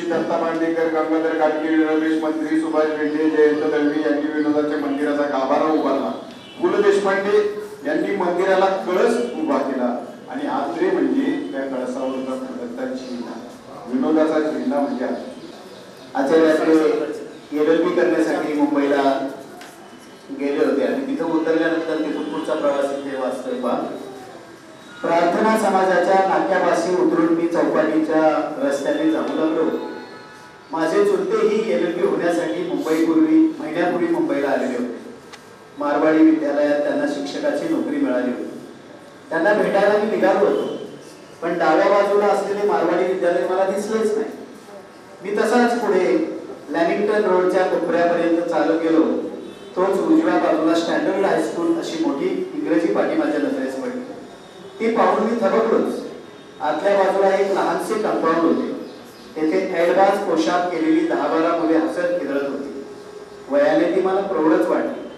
जोशी, दत्ता मांडेकर, गंगाधर गाडगीळ, रमेश मंत्री, सुभाष भेंडे, जयंत दळवी यांनी विनोदाच्या मंदिराचा गाभारा उभारला. पु ल देशपांडे यांनी मंदिराला कळस उभा केला आणि आत्रे म्हणजे त्या कळसावरचा दत्ताची चिन्ह, विनोदाचा चिन्ह म्हणजे आचार्य LLB करण्यासाठी मुंबईला गेले होते आणि तिथं उतरल्यानंतर तिथून पुढचा प्रवास इथे वाचतोय पहा. प्रार्थना समाजाच्या नाक्यापाशी उतरून मी चौपाटीच्या रस्त्याने जाऊ लागलो. माझे चुलतेही LLB होण्यासाठी महिन्यापूर्वी मुंबईला आलेले होते. मारवाडी विद्यालयात त्यांना शिक्षकाची नोकरी मिळाली होती. त्यांना भेटायला मी निघालो होतो, पण डाव्या बाजूला असलेले मारवाडी विद्यालय मला दिसलेच नाही. मी तसाच पुढे लॅनिंग्टन रोडच्या कोपऱ्यापर्यंत चालत गेलो. तोच उजव्या बाजूला स्टँडर्ड हायस्कूल अशी मोठी इंग्रजी पाटी माझ्या नजरेस पडली. ती पाहून मी थबकलोच. आतल्या बाजूला एक लहानसे कंपाऊंड होते. तेथे ऍडव्हान्स पोशाख केलेली 10-12 मुले हसत खेळत होती. वयाने ती मला प्रौढच वाटली.